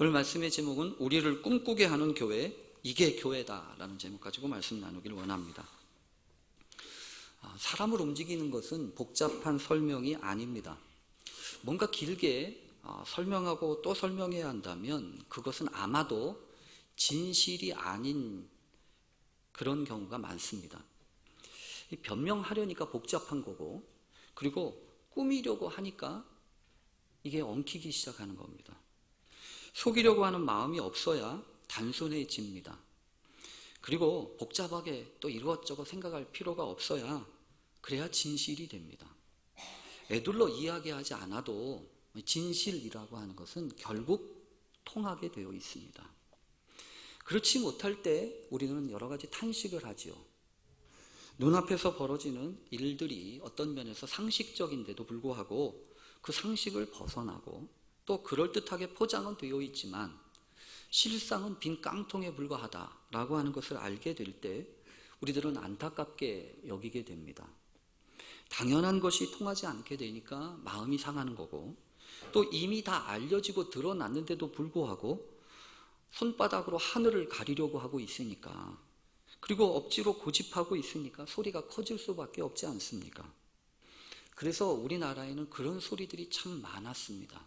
오늘 말씀의 제목은 우리를 꿈꾸게 하는 교회, 이게 교회다라는 제목 가지고 말씀 나누길 원합니다. 사람을 움직이는 것은 복잡한 설명이 아닙니다. 뭔가 길게 설명하고 또 설명해야 한다면 그것은 아마도 진실이 아닌 그런 경우가 많습니다. 변명하려니까 복잡한 거고, 그리고 꾸미려고 하니까 이게 엉키기 시작하는 겁니다. 속이려고 하는 마음이 없어야 단순해집니다. 그리고 복잡하게 또 이것저것 생각할 필요가 없어야 그래야 진실이 됩니다. 애둘러 이야기하지 않아도 진실이라고 하는 것은 결국 통하게 되어 있습니다. 그렇지 못할 때 우리는 여러 가지 탄식을 하지요. 눈앞에서 벌어지는 일들이 어떤 면에서 상식적인데도 불구하고 그 상식을 벗어나고 또 그럴듯하게 포장은 되어 있지만 실상은 빈 깡통에 불과하다라고 하는 것을 알게 될 때 우리들은 안타깝게 여기게 됩니다. 당연한 것이 통하지 않게 되니까 마음이 상하는 거고, 또 이미 다 알려지고 드러났는데도 불구하고 손바닥으로 하늘을 가리려고 하고 있으니까, 그리고 억지로 고집하고 있으니까 소리가 커질 수밖에 없지 않습니까? 그래서 우리나라에는 그런 소리들이 참 많았습니다.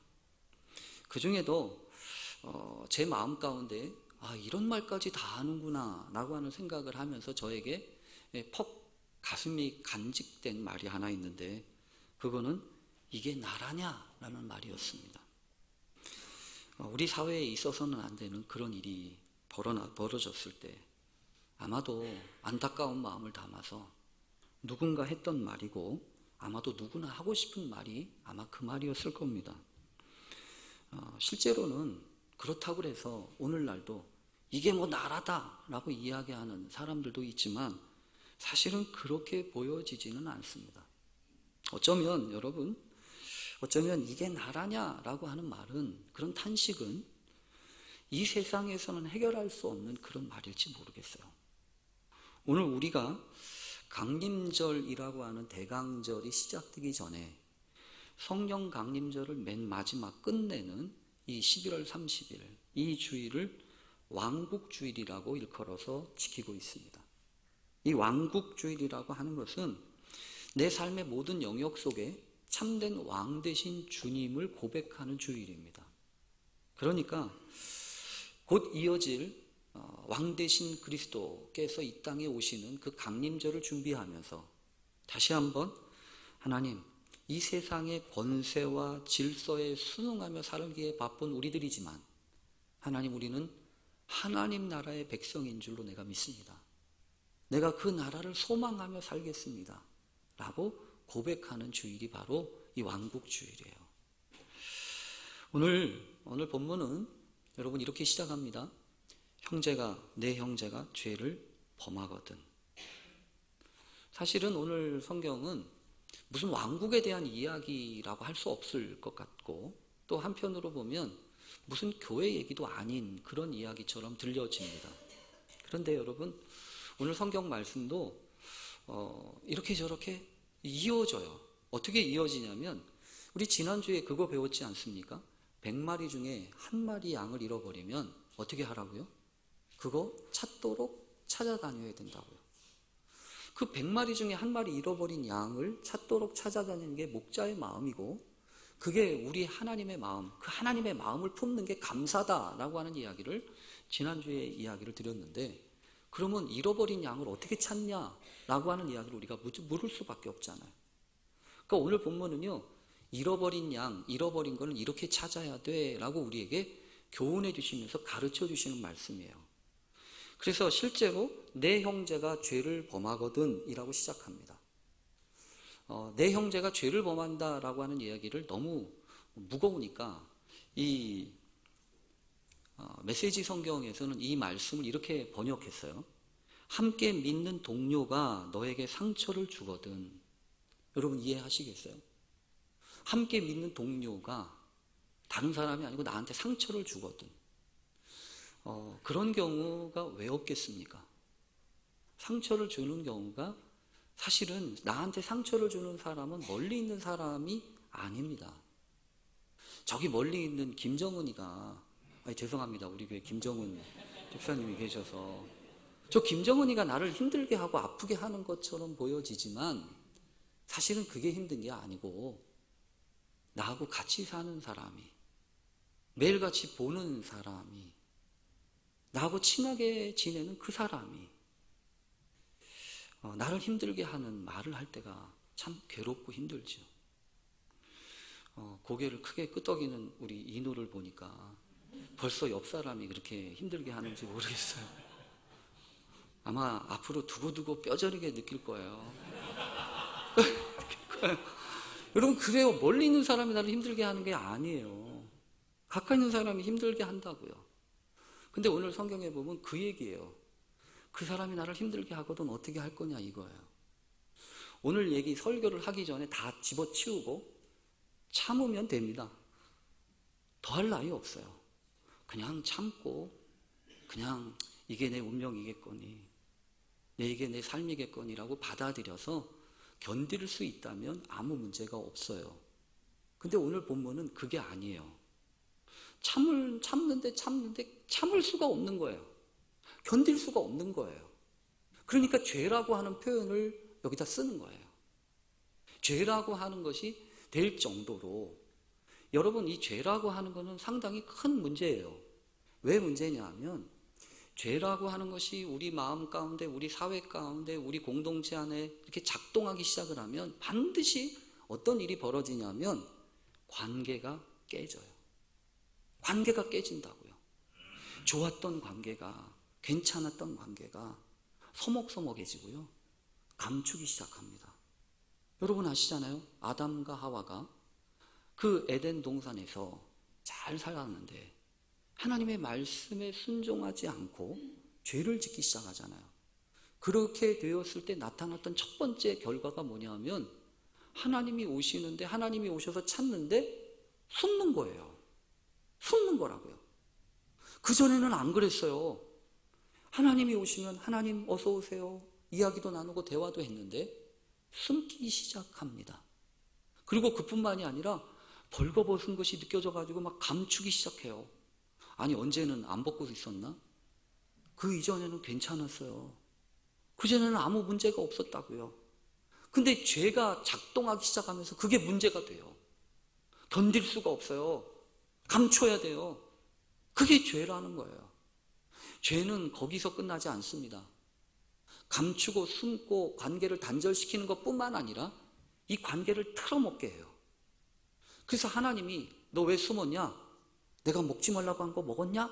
그 중에도 제 마음 가운데 이런 말까지 다 하는구나 라고 하는 생각을 하면서 저에게 퍽 가슴이 간직된 말이 하나 있는데, 그거는 이게 나라냐 라는 말이었습니다. 우리 사회에 있어서는 안 되는 그런 일이 벌어졌을 때 아마도 안타까운 마음을 담아서 누군가 했던 말이고, 아마도 누구나 하고 싶은 말이 아마 그 말이었을 겁니다. 실제로는 그렇다고 해서 오늘날도 이게 뭐 나라다 라고 이야기하는 사람들도 있지만 사실은 그렇게 보여지지는 않습니다. 어쩌면 여러분, 이게 나라냐라고 하는 말은, 그런 탄식은 이 세상에서는 해결할 수 없는 그런 말일지 모르겠어요. 오늘 우리가 강림절이라고 하는 대강절이 시작되기 전에 성령 강림절을 맨 마지막 끝내는 이 11월 30일, 이 주일을 왕국주일이라고 일컬어서 지키고 있습니다. 이 왕국주일이라고 하는 것은 내 삶의 모든 영역 속에 참된 왕 되신 주님을 고백하는 주일입니다. 그러니까 곧 이어질 왕 되신 그리스도께서 이 땅에 오시는 그 강림절을 준비하면서 다시 한번 하나님, 이 세상의 권세와 질서에 순응하며 살기에 바쁜 우리들이지만 하나님, 우리는 하나님 나라의 백성인 줄로 내가 믿습니다. 내가 그 나라를 소망하며 살겠습니다 라고 고백하는 주일이 바로 이 왕국주일이에요. 오늘 본문은 여러분 이렇게 시작합니다. 내 형제가 죄를 범하거든. 사실은 오늘 성경은 무슨 왕국에 대한 이야기라고 할 수 없을 것 같고, 또 한편으로 보면 무슨 교회 얘기도 아닌 그런 이야기처럼 들려집니다. 그런데 여러분, 오늘 성경 말씀도 이렇게 저렇게 이어져요. 어떻게 이어지냐면, 우리 지난주에 그거 배웠지 않습니까? 100마리 중에 한 마리 양을 잃어버리면 어떻게 하라고요? 그거 찾도록 찾아다녀야 된다고요. 그 100마리 중에 한 마리 잃어버린 양을 찾도록 찾아다니는 게 목자의 마음이고, 그게 우리 하나님의 마음, 그 하나님의 마음을 품는 게 감사다라고 하는 이야기를 지난주에 이야기를 드렸는데, 그러면 잃어버린 양을 어떻게 찾냐라고 하는 이야기를 우리가 물을 수밖에 없잖아요. 그러니까 오늘 본문은요, 잃어버린 거는 이렇게 찾아야 돼 라고 우리에게 교훈해 주시면서 가르쳐 주시는 말씀이에요. 그래서 실제로 내 형제가 죄를 범하거든 이라고 시작합니다. 내 형제가 죄를 범한다 라고 하는 이야기를 너무 무거우니까 이 메시지 성경에서는 이 말씀을 이렇게 번역했어요. 함께 믿는 동료가 너에게 상처를 주거든. 여러분 이해하시겠어요? 함께 믿는 동료가 다른 사람이 아니고 나한테 상처를 주거든. 그런 경우가 왜 없겠습니까? 상처를 주는 경우가, 사실은 나한테 상처를 주는 사람은 멀리 있는 사람이 아닙니다. 저기 멀리 있는 김정은이가 아니, 죄송합니다. 우리 교회 김정은 집사님이 계셔서. 저 김정은이가 나를 힘들게 하고 아프게 하는 것처럼 보여지지만 사실은 그게 힘든 게 아니고 나하고 같이 사는 사람이, 매일같이 보는 사람이, 나하고 친하게 지내는 그 사람이 나를 힘들게 하는 말을 할 때가 참 괴롭고 힘들죠. 고개를 크게 끄덕이는 우리 인우를 보니까 벌써 옆 사람이 그렇게 힘들게 하는지 모르겠어요. 아마 앞으로 두고두고 뼈저리게 느낄 거예요. 여러분, 그래요. 멀리 있는 사람이 나를 힘들게 하는 게 아니에요. 가까이 있는 사람이 힘들게 한다고요. 근데 오늘 성경에 보면 그 얘기예요. 그 사람이 나를 힘들게 하거든 어떻게 할 거냐 이거예요. 오늘 얘기 설교를 하기 전에 다 집어치우고 참으면 됩니다. 더 할 나위 없어요. 그냥 참고 그냥 이게 내 운명이겠거니, 이게 내 삶이겠거니라고 받아들여서 견딜 수 있다면 아무 문제가 없어요. 근데 오늘 본문은 그게 아니에요. 참는데 참을 수가 없는 거예요. 견딜 수가 없는 거예요. 그러니까 죄라고 하는 표현을 여기다 쓰는 거예요. 죄라고 하는 것이 될 정도로, 여러분, 이 죄라고 하는 것은 상당히 큰 문제예요. 왜 문제냐 하면 죄라고 하는 것이 우리 마음 가운데, 우리 사회 가운데, 우리 공동체 안에 이렇게 작동하기 시작을 하면 반드시 어떤 일이 벌어지냐면 관계가 깨져요. 관계가 깨진다고요. 좋았던 관계가, 괜찮았던 관계가 서먹서먹해지고요. 감추기 시작합니다. 여러분 아시잖아요? 아담과 하와가 그 에덴 동산에서 잘 살았는데 하나님의 말씀에 순종하지 않고 죄를 짓기 시작하잖아요. 그렇게 되었을 때 나타났던 첫 번째 결과가 뭐냐면 하나님이 오시는데, 하나님이 오셔서 찾는데 숨는 거예요. 숨는 거라고요. 그전에는 안 그랬어요. 하나님이 오시면 하나님 어서 오세요 이야기도 나누고 대화도 했는데 숨기 시작합니다. 그리고 그뿐만이 아니라 벌거벗은 것이 느껴져가지고 막 감추기 시작해요. 아니, 언제는 안 벗고 있었나? 그 이전에는 괜찮았어요. 그전에는 아무 문제가 없었다고요. 근데 죄가 작동하기 시작하면서 그게 문제가 돼요. 견딜 수가 없어요. 감춰야 돼요. 그게 죄라는 거예요. 죄는 거기서 끝나지 않습니다. 감추고 숨고 관계를 단절시키는 것뿐만 아니라 이 관계를 틀어먹게 해요. 그래서 하나님이 너 왜 숨었냐? 내가 먹지 말라고 한 거 먹었냐?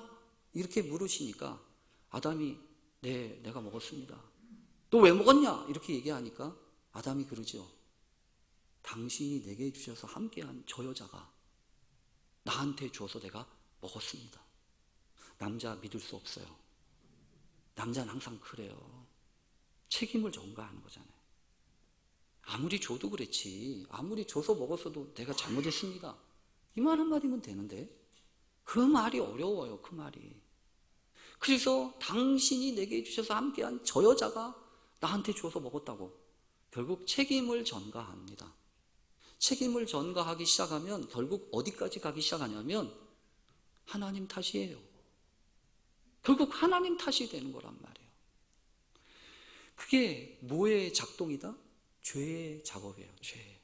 이렇게 물으시니까 아담이 네, 내가 먹었습니다. 너 왜 먹었냐? 이렇게 얘기하니까 아담이 그러죠. 당신이 내게 주셔서 함께한 저 여자가 나한테 줘서 내가 먹었습니다. 남자 믿을 수 없어요. 남자는 항상 그래요. 책임을 전가하는 거잖아요. 아무리 줘도 그렇지, 아무리 줘서 먹었어도 내가 잘못했습니다, 이 말 한마디면 되는데 그 말이 어려워요. 그 말이. 그래서 당신이 내게 주셔서 함께한 저 여자가 나한테 줘서 먹었다고 결국 책임을 전가합니다. 책임을 전가하기 시작하면 결국 어디까지 가기 시작하냐면 하나님 탓이에요. 결국 하나님 탓이 되는 거란 말이에요. 그게 뭐의 작동이다? 죄의 작업이에요. 죄.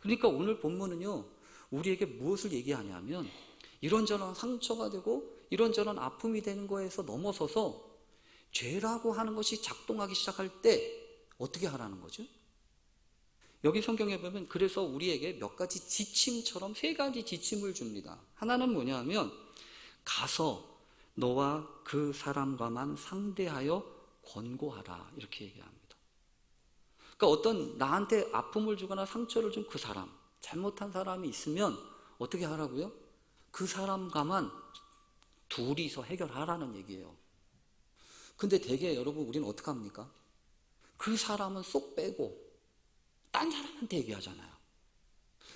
그러니까 오늘 본문은요, 우리에게 무엇을 얘기하냐면 이런저런 상처가 되고 이런저런 아픔이 되는 거에서 넘어서서 죄라고 하는 것이 작동하기 시작할 때 어떻게 하라는 거죠? 여기 성경에 보면 그래서 우리에게 몇 가지 지침처럼 세 가지 지침을 줍니다. 하나는 뭐냐면 가서 너와 그 사람과만 상대하여 권고하라, 이렇게 얘기합니다. 그러니까 어떤 나한테 아픔을 주거나 상처를 준 그 사람, 잘못한 사람이 있으면 어떻게 하라고요? 그 사람과만 둘이서 해결하라는 얘기예요. 근데 대개 여러분 우리는 어떻게 합니까? 그 사람은 쏙 빼고 딴 사람한테 얘기하잖아요.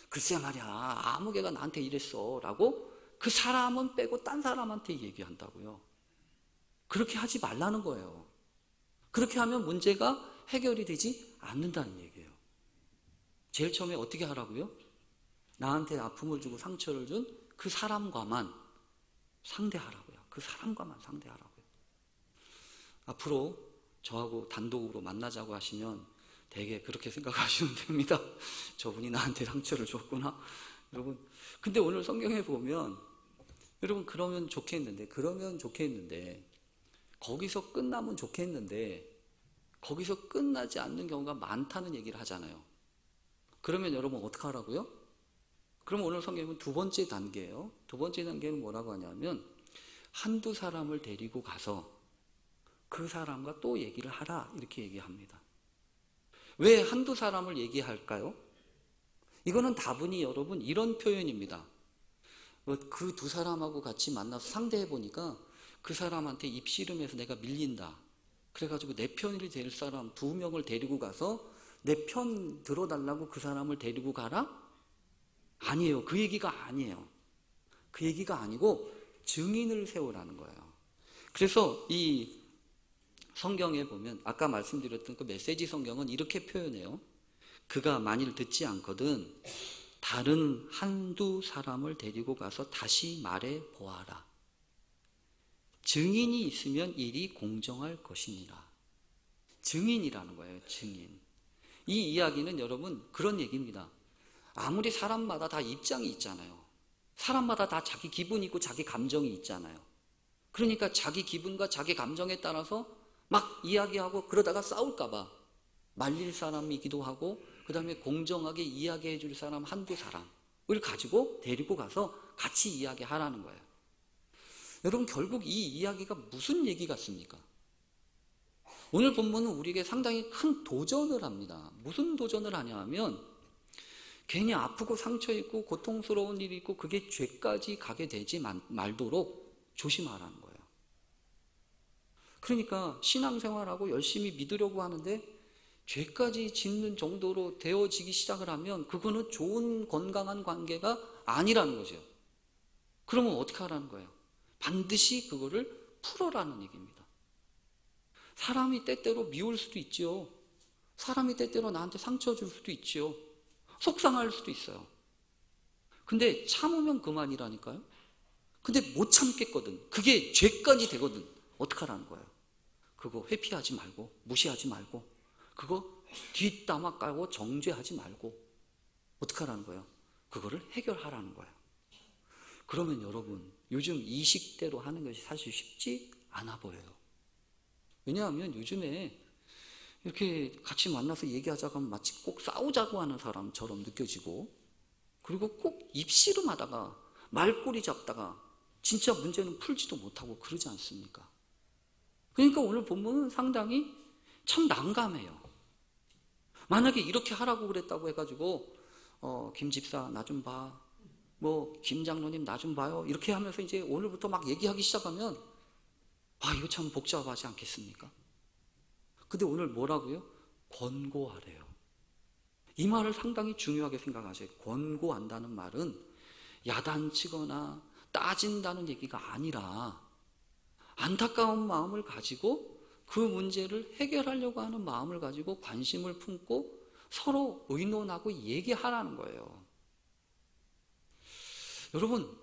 글쎄 말이야, 아무 개가 나한테 이랬어 라고 그 사람은 빼고 딴 사람한테 얘기한다고요. 그렇게 하지 말라는 거예요. 그렇게 하면 문제가 해결이 되지 않는다는 얘기예요. 제일 처음에 어떻게 하라고요? 나한테 아픔을 주고 상처를 준 그 사람과만 상대하라고요. 그 사람과만 상대하라고요. 앞으로 저하고 단독으로 만나자고 하시면 되게 그렇게 생각하시면 됩니다. 저분이 나한테 상처를 줬구나. 여러분, 근데 오늘 성경에 보면 여러분 그러면 좋겠는데 거기서 끝나면 좋겠는데 거기서 끝나지 않는 경우가 많다는 얘기를 하잖아요. 그러면 여러분 어떻게 하라고요? 그럼 오늘 성경은 두 번째 단계예요. 두 번째 단계는 뭐라고 하냐면 한두 사람을 데리고 가서 그 사람과 또 얘기를 하라 이렇게 얘기합니다. 왜 한두 사람을 얘기할까요? 이거는 다분히 여러분 이런 표현입니다. 그 두 사람하고 같이 만나서 상대해 보니까 그 사람한테 입씨름해서 내가 밀린다. 그래가지고 내 편이 될 사람 2명을 데리고 가서 내 편 들어달라고 그 사람을 데리고 가라? 아니에요. 그 얘기가 아니에요. 그 얘기가 아니고 증인을 세우라는 거예요. 그래서 이 성경에 보면 아까 말씀드렸던 그 메시지 성경은 이렇게 표현해요. 그가 만일 듣지 않거든 다른 한두 사람을 데리고 가서 다시 말해 보아라. 증인이 있으면 일이 공정할 것이니라. 증인이라는 거예요. 증인. 이 이야기는 여러분 그런 얘기입니다. 아무리 사람마다 다 입장이 있잖아요. 사람마다 다 자기 기분이 있고 자기 감정이 있잖아요. 그러니까 자기 기분과 자기 감정에 따라서 막 이야기하고 그러다가 싸울까 봐 말릴 사람이기도 하고 그 다음에 공정하게 이야기해 줄 사람 한두 사람을 가지고 데리고 가서 같이 이야기하라는 거예요. 여러분 결국 이 이야기가 무슨 얘기 같습니까? 오늘 본문은 우리에게 상당히 큰 도전을 합니다. 무슨 도전을 하냐 하면 괜히 아프고 상처 있고 고통스러운 일이 있고 그게 죄까지 가게 되지 말도록 조심하라는 거예요. 그러니까 신앙생활하고 열심히 믿으려고 하는데 죄까지 짓는 정도로 되어지기 시작을 하면 그거는 좋은 건강한 관계가 아니라는 거죠. 그러면 어떻게 하라는 거예요? 반드시 그거를 풀어라는 얘기입니다. 사람이 때때로 미울 수도 있죠. 사람이 때때로 나한테 상처 줄 수도 있죠. 속상할 수도 있어요. 근데 참으면 그만이라니까요. 근데 못 참겠거든. 그게 죄까지 되거든. 어떻게 하라는 거예요? 그거 회피하지 말고 무시하지 말고 그거 뒷담화 깔고 정죄하지 말고 어떻게 하라는 거예요? 그거를 해결하라는 거예요. 그러면 여러분 요즘 이 식대로 하는 것이 사실 쉽지 않아 보여요. 왜냐하면 요즘에 이렇게 같이 만나서 얘기하자고 하면 마치 꼭 싸우자고 하는 사람처럼 느껴지고 그리고 꼭 입씨름하다가 말꼬리 잡다가 진짜 문제는 풀지도 못하고 그러지 않습니까? 그러니까 오늘 본문은 상당히 참 난감해요. 만약에 이렇게 하라고 그랬다고 해가지고 김 집사 나 좀 봐, 김 장로님 나 좀 봐요 이렇게 하면서 이제 오늘부터 막 얘기하기 시작하면 이거 참 복잡하지 않겠습니까? 근데 오늘 뭐라고요? 권고하래요. 이 말을 상당히 중요하게 생각하세요. 권고한다는 말은 야단치거나 따진다는 얘기가 아니라 안타까운 마음을 가지고 그 문제를 해결하려고 하는 마음을 가지고 관심을 품고 서로 의논하고 얘기하라는 거예요. 여러분,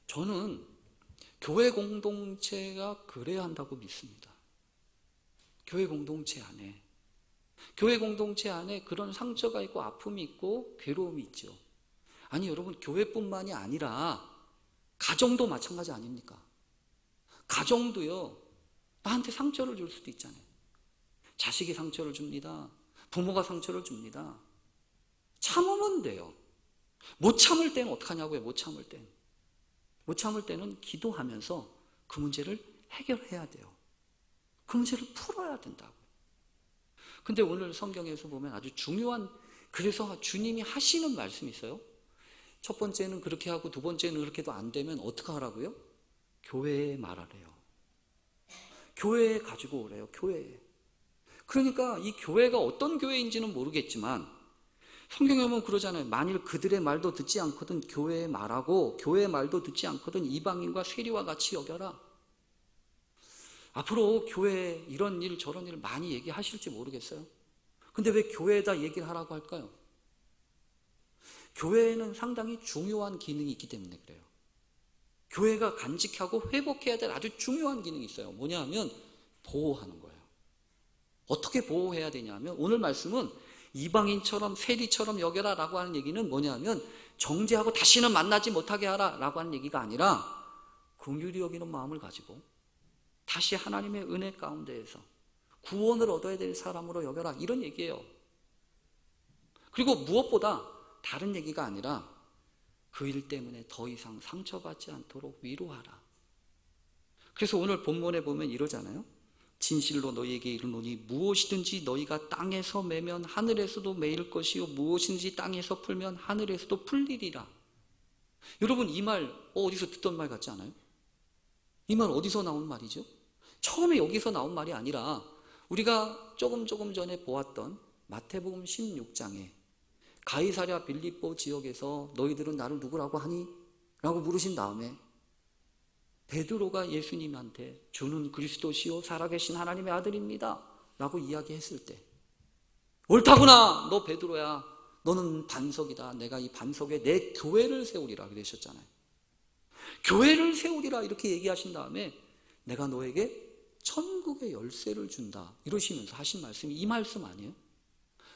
저는 교회 공동체가 그래야 한다고 믿습니다. 교회 공동체 안에 그런 상처가 있고 아픔이 있고 괴로움이 있죠. 아니 여러분 교회뿐만이 아니라 가정도 마찬가지 아닙니까? 가정도요. 나한테 상처를 줄 수도 있잖아요. 자식이 상처를 줍니다. 부모가 상처를 줍니다. 참으면 돼요. 못 참을 때는 어떡하냐고요. 못 참을 때는 기도하면서 그 문제를 해결해야 돼요. 그 문제를 풀어야 된다고요. 근데 오늘 성경에서 보면 아주 중요한 그래서 주님이 하시는 말씀이 있어요. 첫 번째는 그렇게 하고 두 번째는 그렇게도 안 되면 어떻게 하라고요? 교회에 말하래요. 교회에 가지고 오래요. 교회에. 그러니까 이 교회가 어떤 교회인지는 모르겠지만 성경에 보면 그러잖아요. 만일 그들의 말도 듣지 않거든 교회에 말하고 교회의 말도 듣지 않거든 이방인과 세리와 같이 여겨라. 앞으로 교회에 이런 일 저런 일 많이 얘기하실지 모르겠어요. 근데 왜 교회에다 얘기를 하라고 할까요? 교회에는 상당히 중요한 기능이 있기 때문에 그래요. 교회가 간직하고 회복해야 될 아주 중요한 기능이 있어요. 뭐냐 하면 보호하는 거예요. 어떻게 보호해야 되냐면 오늘 말씀은 이방인처럼 세리처럼 여겨라 라고 하는 얘기는 뭐냐 하면 정죄하고 다시는 만나지 못하게 하라 라고 하는 얘기가 아니라 긍휼히 여기는 마음을 가지고 다시 하나님의 은혜 가운데에서 구원을 얻어야 될 사람으로 여겨라, 이런 얘기예요. 그리고 무엇보다 다른 얘기가 아니라 그 일 때문에 더 이상 상처받지 않도록 위로하라. 그래서 오늘 본문에 보면 이러잖아요. 진실로 너희에게 이르노니 무엇이든지 너희가 땅에서 매면 하늘에서도 매일 것이요 무엇이든지 땅에서 풀면 하늘에서도 풀리리라. 여러분, 이 말 어디서 듣던 말 같지 않아요? 이 말 어디서 나온 말이죠? 처음에 여기서 나온 말이 아니라 우리가 조금 전에 보았던 마태복음 16장에 가이사랴 빌립보 지역에서 너희들은 나를 누구라고 하니? 라고 물으신 다음에 베드로가 예수님한테 주는 그리스도시요 살아계신 하나님의 아들입니다 라고 이야기했을 때 옳다구나, 너 베드로야, 너는 반석이다, 내가 이 반석에 내 교회를 세우리라 그러셨잖아요. 교회를 세우리라 이렇게 얘기하신 다음에 내가 너에게 천국의 열쇠를 준다 이러시면서 하신 말씀이 이 말씀 아니에요?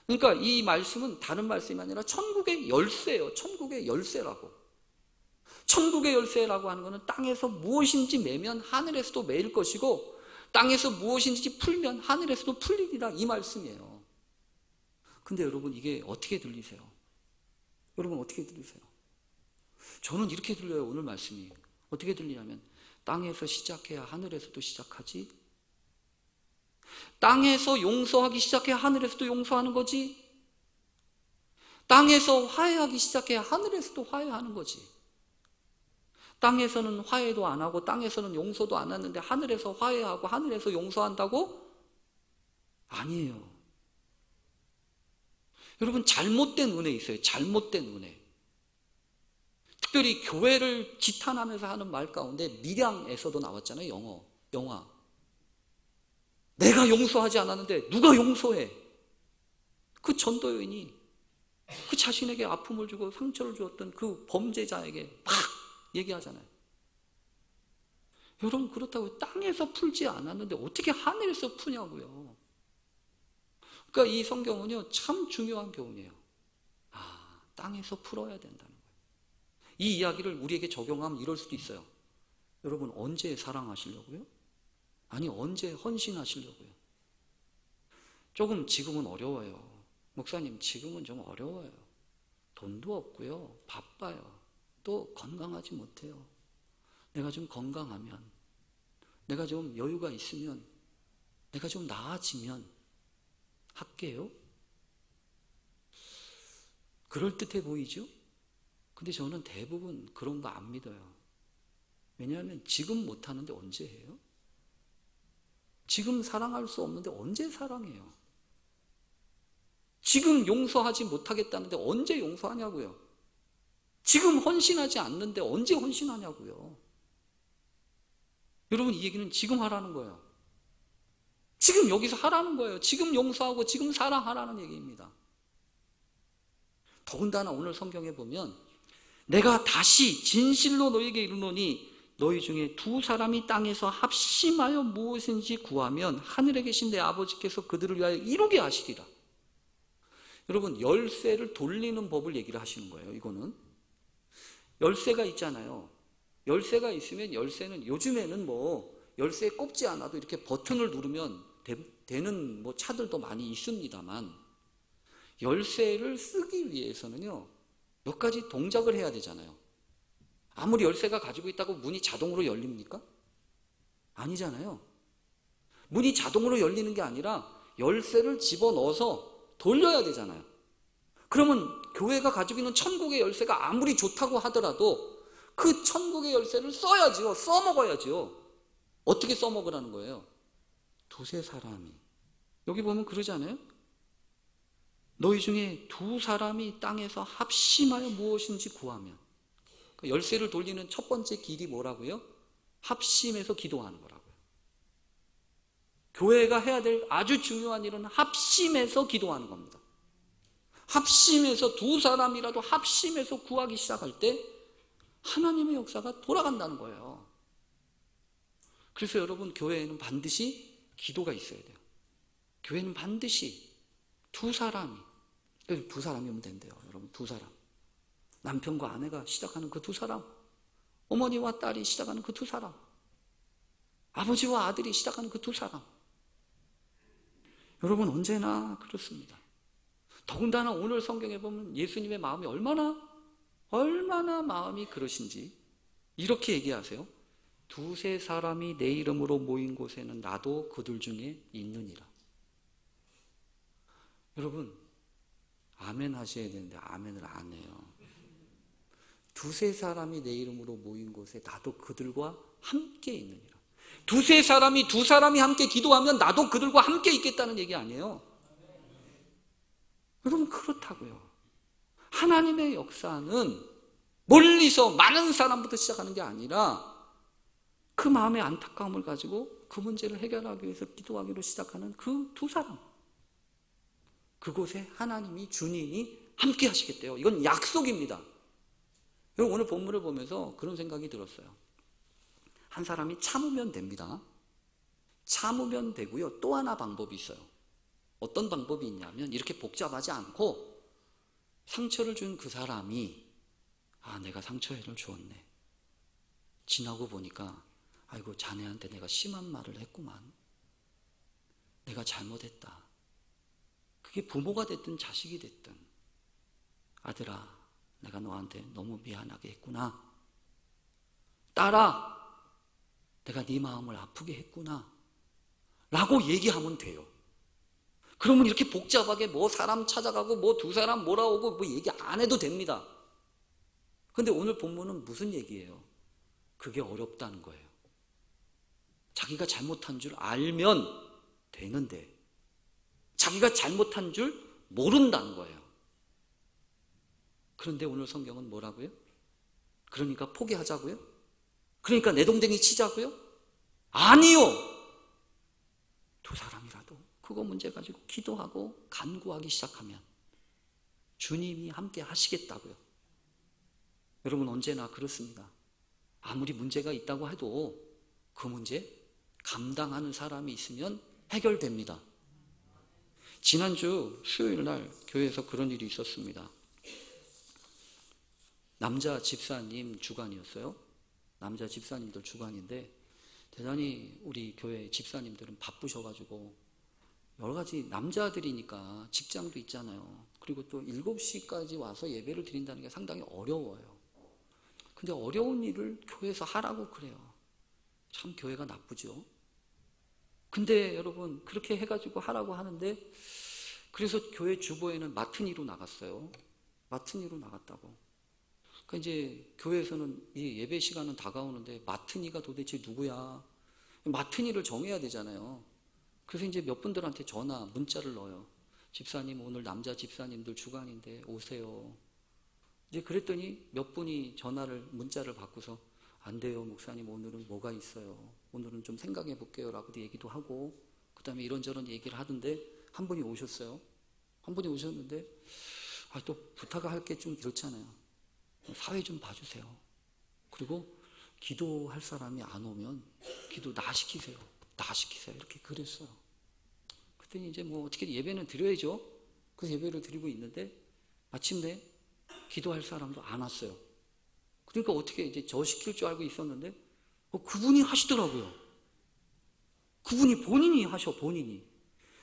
그러니까 이 말씀은 다른 말씀이 아니라 천국의 열쇠예요. 천국의 열쇠라고. 천국의 열쇠라고 하는 것은 땅에서 무엇인지 매면 하늘에서도 매일 것이고 땅에서 무엇인지 풀면 하늘에서도 풀리리라, 이 말씀이에요. 근데 여러분, 이게 어떻게 들리세요? 여러분, 어떻게 들리세요? 저는 이렇게 들려요. 오늘 말씀이 어떻게 들리냐면 땅에서 시작해야 하늘에서도 시작하지, 땅에서 용서하기 시작해야 하늘에서도 용서하는 거지, 땅에서 화해하기 시작해야 하늘에서도 화해하는 거지. 땅에서는 화해도 안 하고 땅에서는 용서도 안 하는데 하늘에서 화해하고 하늘에서 용서한다고? 아니에요. 여러분, 잘못된 은혜 있어요. 잘못된 은혜. 특별히 교회를 지탄하면서 하는 말 가운데 밀양에서도 나왔잖아요. 영화. 내가 용서하지 않았는데 누가 용서해? 그 전도여인이 그 자신에게 아픔을 주고 상처를 주었던 그 범죄자에게 막 얘기하잖아요. 여러분, 그렇다고 땅에서 풀지 않았는데 어떻게 하늘에서 푸냐고요. 그러니까 이 성경은요, 참 중요한 교훈이에요. 땅에서 풀어야 된다는 거예요. 이 이야기를 우리에게 적용하면 이럴 수도 있어요. 여러분, 언제 사랑하시려고요? 아니, 언제 헌신하시려고요? 조금 지금은 어려워요. 목사님, 지금은 좀 어려워요. 돈도 없고요, 바빠요. 또 건강하지 못해요. 내가 좀 건강하면, 내가 좀 여유가 있으면, 내가 좀 나아지면 할게요. 그럴듯해 보이죠? 근데 저는 대부분 그런 거 안 믿어요. 왜냐하면 지금 못하는데 언제 해요? 지금 사랑할 수 없는데 언제 사랑해요? 지금 용서하지 못하겠다는데 언제 용서하냐고요? 지금 헌신하지 않는데 언제 헌신하냐고요? 여러분, 이 얘기는 지금 하라는 거예요. 지금 여기서 하라는 거예요. 지금 용서하고 지금 사랑하라는 얘기입니다. 더군다나 오늘 성경에 보면 내가 다시 진실로 너희에게 이르노니 너희 중에 두 사람이 땅에서 합심하여 무엇인지 구하면 하늘에 계신 내 아버지께서 그들을 위하여 이루게 하시리라. 여러분, 열쇠를 돌리는 법을 얘기를 하시는 거예요. 이거는 열쇠가 있잖아요. 열쇠가 있으면 열쇠는 요즘에는 뭐 열쇠에 꼽지 않아도 이렇게 버튼을 누르면 되는 뭐 차들도 많이 있습니다만 열쇠를 쓰기 위해서는요, 몇 가지 동작을 해야 되잖아요. 아무리 열쇠가 가지고 있다고 문이 자동으로 열립니까? 아니잖아요. 문이 자동으로 열리는 게 아니라 열쇠를 집어넣어서 돌려야 되잖아요. 그러면 교회가 가지고 있는 천국의 열쇠가 아무리 좋다고 하더라도 그 천국의 열쇠를 써야지요. 써먹어야지요. 어떻게 써먹으라는 거예요? 두세 사람이. 여기 보면 그러지 않아요? 너희 중에 두 사람이 땅에서 합심하여 무엇인지 구하면. 열쇠를 돌리는 첫 번째 길이 뭐라고요? 합심해서 기도하는 거라고요. 교회가 해야 될 아주 중요한 일은 합심해서 기도하는 겁니다. 합심해서 두 사람이라도 합심해서 구하기 시작할 때 하나님의 역사가 돌아간다는 거예요. 그래서 여러분, 교회에는 반드시 기도가 있어야 돼요. 교회는 반드시 두 사람이 오면 된대요. 여러분, 두 사람. 남편과 아내가 시작하는 그 두 사람, 어머니와 딸이 시작하는 그 두 사람, 아버지와 아들이 시작하는 그 두 사람. 여러분, 언제나 그렇습니다. 더군다나 오늘 성경에 보면 예수님의 마음이 얼마나 마음이 그러신지 이렇게 얘기하세요. 두세 사람이 내 이름으로 모인 곳에는 나도 그들 중에 있느니라. 여러분, 아멘 하셔야 되는데 아멘을 안 해요. 두세 사람이 내 이름으로 모인 곳에 나도 그들과 함께 있느니라. 두세 사람이 두 사람이 함께 기도하면 나도 그들과 함께 있겠다는 얘기 아니에요. 여러분, 그렇다고요. 하나님의 역사는 멀리서 많은 사람부터 시작하는 게 아니라 그 마음의 안타까움을 가지고 그 문제를 해결하기 위해서 기도하기로 시작하는 그 두 사람, 그곳에 하나님이, 주님이 함께 하시겠대요. 이건 약속입니다. 여러분, 오늘 본문을 보면서 그런 생각이 들었어요. 한 사람이 참으면 됩니다. 참으면 되고요. 또 하나 방법이 있어요. 어떤 방법이 있냐면 이렇게 복잡하지 않고 상처를 준 그 사람이 내가 상처를 주었네. 지나고 보니까 아이고, 자네한테 내가 심한 말을 했구만. 내가 잘못했다. 그게 부모가 됐든 자식이 됐든, 아들아, 내가 너한테 너무 미안하게 했구나. 딸아, 내가 네 마음을 아프게 했구나 라고 얘기하면 돼요. 그러면 이렇게 복잡하게 뭐 사람 찾아가고 뭐 두 사람 몰아오고 뭐 얘기 안 해도 됩니다. 근데 오늘 본문은 무슨 얘기예요? 그게 어렵다는 거예요. 자기가 잘못한 줄 알면 되는데 자기가 잘못한 줄 모른다는 거예요. 그런데 오늘 성경은 뭐라고요? 그러니까 포기하자고요? 그러니까 내동댕이 치자고요? 아니요. 두 사람이라도 그거 문제 가지고 기도하고 간구하기 시작하면 주님이 함께 하시겠다고요. 여러분, 언제나 그렇습니다. 아무리 문제가 있다고 해도 그 문제 감당하는 사람이 있으면 해결됩니다. 지난주 수요일 날 교회에서 그런 일이 있었습니다. 남자 집사님 주간이었어요. 남자 집사님들 주간인데 대단히 우리 교회 집사님들은 바쁘셔가지고 여러 가지, 남자들이니까 직장도 있잖아요. 그리고 또 7시까지 와서 예배를 드린다는 게 상당히 어려워요. 근데 어려운 일을 교회에서 하라고 그래요. 참 교회가 나쁘죠. 근데 여러분, 그렇게 해가지고 하라고 하는데, 그래서 교회 주보에는 마트니로 나갔어요. 마트니로 나갔다고. 그러니까 이제 교회에서는 이 예배 시간은 다가오는데 마트니가 도대체 누구야? 마트니를 정해야 되잖아요. 그래서 이제 몇 분들한테 문자를 넣어요. 집사님, 오늘 남자 집사님들 주간인데 오세요. 이제 그랬더니 몇 분이 문자를 받고서 안 돼요, 목사님, 오늘은 뭐가 있어요. 오늘은 좀 생각해 볼게요 라고 얘기도 하고, 그 다음에 이런저런 얘기를 하던데 한 분이 오셨어요. 한 분이 오셨는데 또 부탁할 게 좀 그렇잖아요. 사회 좀 봐주세요. 그리고 기도할 사람이 안 오면 기도 나 시키세요. 이렇게 그랬어요. 그랬더니 이제 뭐 어떻게 예배는 드려야죠. 그래서 예배를 드리고 있는데 마침내 기도할 사람도 안 왔어요. 그러니까 어떻게 이제 저 시킬 줄 알고 있었는데 그분이 하시더라고요. 그분이 본인이.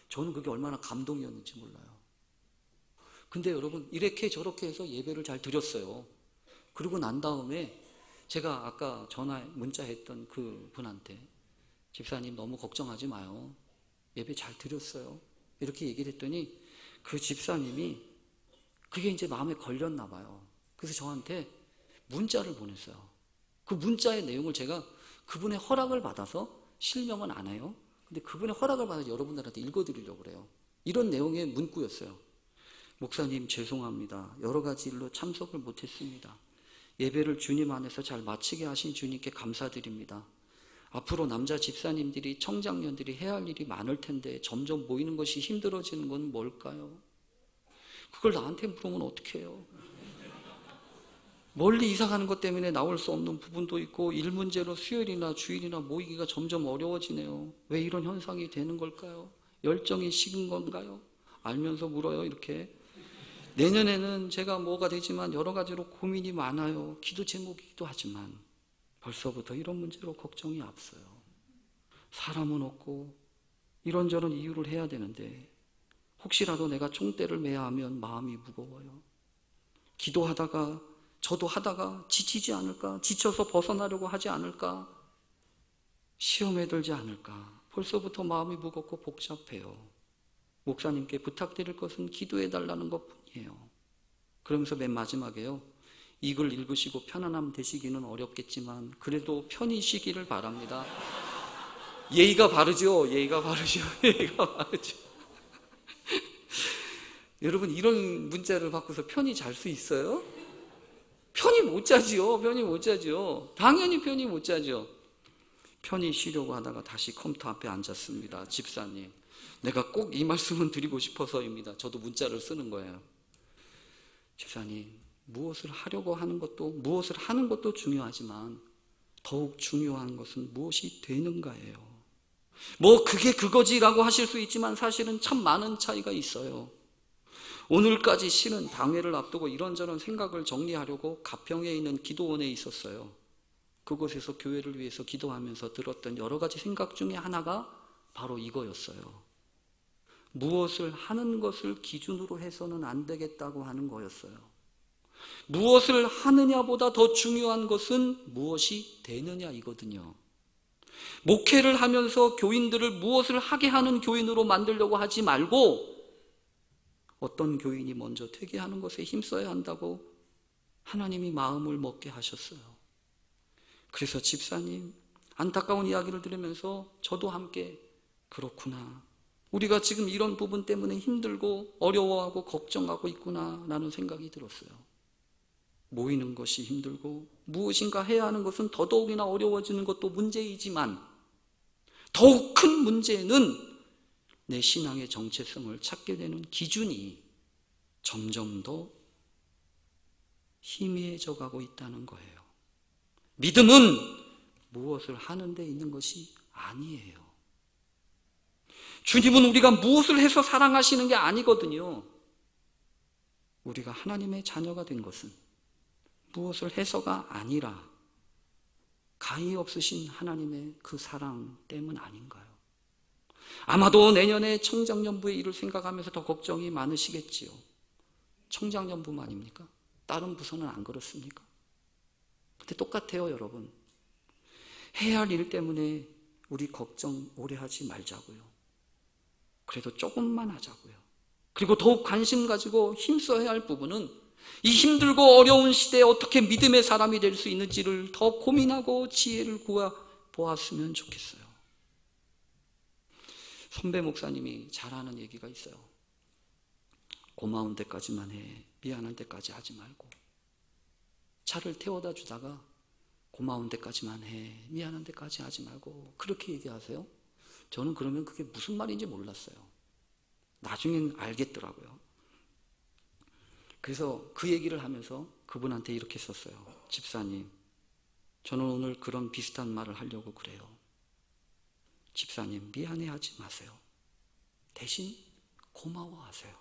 저는 그게 얼마나 감동이었는지 몰라요. 근데 여러분, 이렇게 저렇게 해서 예배를 잘 드렸어요. 그리고 난 다음에 제가 아까 문자했던 그 분한테 집사님 너무 걱정하지 마요. 예배 잘 드렸어요. 이렇게 얘기를 했더니 그 집사님이 그게 이제 마음에 걸렸나 봐요. 그래서 저한테 문자를 보냈어요. 그 문자의 내용을 제가 그분의 허락을 받아서 실명은 안 해요. 근데 그분의 허락을 받아서 여러분들한테 읽어드리려고 그래요. 이런 내용의 문구였어요. 목사님, 죄송합니다. 여러 가지 일로 참석을 못했습니다. 예배를 주님 안에서 잘 마치게 하신 주님께 감사드립니다. 앞으로 남자 집사님들이, 청장년들이 해야 할 일이 많을 텐데 점점 모이는 것이 힘들어지는 건 뭘까요? 그걸 나한테 물으면 어떡해요? 멀리 이사 가는 것 때문에 나올 수 없는 부분도 있고 일 문제로 수요일이나 주일이나 모이기가 점점 어려워지네요. 왜 이런 현상이 되는 걸까요? 열정이 식은 건가요? 알면서 물어요, 이렇게. 내년에는 제가 뭐가 되지만 여러 가지로 고민이 많아요. 기도 제목이기도 하지만 벌써부터 이런 문제로 걱정이 앞서요. 사람은 없고 이런저런 이유를 해야 되는데 혹시라도 내가 총대를 매야 하면 마음이 무거워요. 기도하다가 저도 하다가 지치지 않을까? 지쳐서 벗어나려고 하지 않을까? 시험에 들지 않을까? 벌써부터 마음이 무겁고 복잡해요. 목사님께 부탁드릴 것은 기도해달라는 것뿐이에요. 그러면서 맨 마지막에요. 이 글 읽으시고 편안함 되시기는 어렵겠지만 그래도 편히 쉬기를 바랍니다. 예의가 바르죠? 예의가 바르죠? 예의가 바르죠? 여러분 이런 문자를 받고서 편히 잘 수 있어요? 편히 못 자지요. 편히 못 자죠. 당연히 편히 못 자죠. 편히 쉬려고 하다가 다시 컴퓨터 앞에 앉았습니다. 집사님, 내가 꼭 이 말씀은 드리고 싶어서입니다. 저도 문자를 쓰는 거예요. 집사님, 무엇을 하려고 하는 것도 무엇을 하는 것도 중요하지만 더욱 중요한 것은 무엇이 되는가예요. 뭐 그게 그거지라고 하실 수 있지만 사실은 참 많은 차이가 있어요. 오늘까지 실은 당회를 앞두고 이런저런 생각을 정리하려고 가평에 있는 기도원에 있었어요. 그곳에서 교회를 위해서 기도하면서 들었던 여러 가지 생각 중에 하나가 바로 이거였어요. 무엇을 하는 것을 기준으로 해서는 안 되겠다고 하는 거였어요. 무엇을 하느냐보다 더 중요한 것은 무엇이 되느냐 이거든요. 목회를 하면서 교인들을 무엇을 하게 하는 교인으로 만들려고 하지 말고 어떤 교인이 먼저 퇴계하는 것에 힘써야 한다고 하나님이 마음을 먹게 하셨어요. 그래서 집사님, 안타까운 이야기를 들으면서 저도 함께 그렇구나. 우리가 지금 이런 부분 때문에 힘들고 어려워하고 걱정하고 있구나 라는 생각이 들었어요. 모이는 것이 힘들고 무엇인가 해야 하는 것은 더더욱이나 어려워지는 것도 문제이지만 더욱 큰 문제는 내 신앙의 정체성을 찾게 되는 기준이 점점 더 희미해져 가고 있다는 거예요. 믿음은 무엇을 하는 데 있는 것이 아니에요. 주님은 우리가 무엇을 해서 사랑하시는 게 아니거든요. 우리가 하나님의 자녀가 된 것은 무엇을 해서가 아니라 가히 없으신 하나님의 그 사랑 때문 아닌가요? 아마도 내년에 청장년부의 일을 생각하면서 더 걱정이 많으시겠지요. 청장년부만입니까? 다른 부서는 안 그렇습니까? 근데 똑같아요, 여러분. 해야 할 일 때문에 우리 걱정 오래 하지 말자고요. 그래도 조금만 하자고요. 그리고 더욱 관심 가지고 힘써야 할 부분은 이 힘들고 어려운 시대에 어떻게 믿음의 사람이 될 수 있는지를 더 고민하고 지혜를 구해 보았으면 좋겠어요. 선배 목사님이 잘하는 얘기가 있어요. 고마운 데까지만 해. 미안한 데까지 하지 말고. 차를 태워다 주다가 고마운 데까지만 해. 미안한 데까지 하지 말고. 그렇게 얘기하세요. 저는 그러면 그게 무슨 말인지 몰랐어요. 나중엔 알겠더라고요. 그래서 그 얘기를 하면서 그분한테 이렇게 썼어요. 집사님, 저는 오늘 그런 비슷한 말을 하려고 그래요. 집사님, 미안해하지 마세요. 대신 고마워하세요.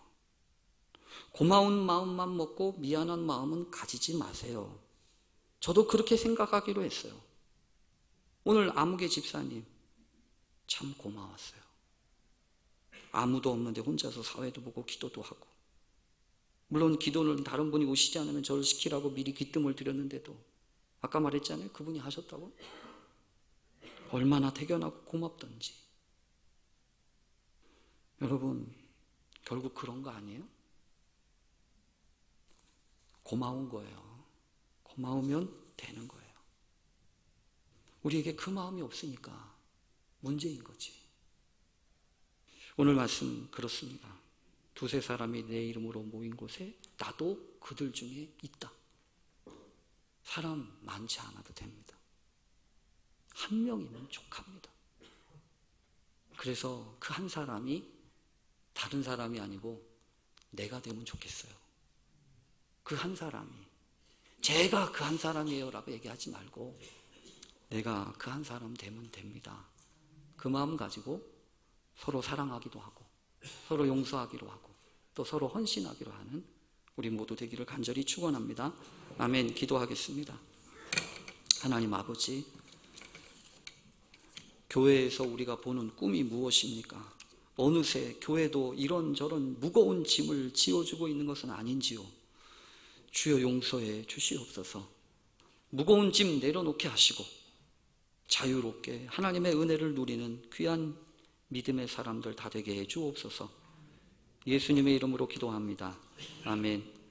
고마운 마음만 먹고 미안한 마음은 가지지 마세요. 저도 그렇게 생각하기로 했어요. 오늘 아무개 집사님 참 고마웠어요. 아무도 없는데 혼자서 사회도 보고 기도도 하고, 물론 기도는 다른 분이 오시지 않으면 저를 시키라고 미리 귀뜸을 드렸는데도 아까 말했잖아요. 그분이 하셨다고. 얼마나 대견하고 고맙던지. 여러분, 결국 그런 거 아니에요? 고마운 거예요. 고마우면 되는 거예요. 우리에게 그 마음이 없으니까 문제인 거지. 오늘 말씀 그렇습니다. 두세 사람이 내 이름으로 모인 곳에 나도 그들 중에 있다. 사람 많지 않아도 됩니다. 한 명이면 족합니다. 그래서 그 한 사람이 다른 사람이 아니고 내가 되면 좋겠어요. 그 한 사람이 제가 그 한 사람이에요 라고 얘기하지 말고 내가 그 한 사람 되면 됩니다. 그 마음 가지고 서로 사랑하기도 하고 서로 용서하기로 하고 또 서로 헌신하기로 하는 우리 모두 되기를 간절히 축원합니다. 아멘. 기도하겠습니다. 하나님 아버지, 교회에서 우리가 보는 꿈이 무엇입니까? 어느새 교회도 이런저런 무거운 짐을 지어주고 있는 것은 아닌지요. 주여 용서해 주시옵소서. 무거운 짐 내려놓게 하시고 자유롭게 하나님의 은혜를 누리는 귀한 믿음의 사람들 다 되게 해 주옵소서. 예수님의 이름으로 기도합니다. 아멘.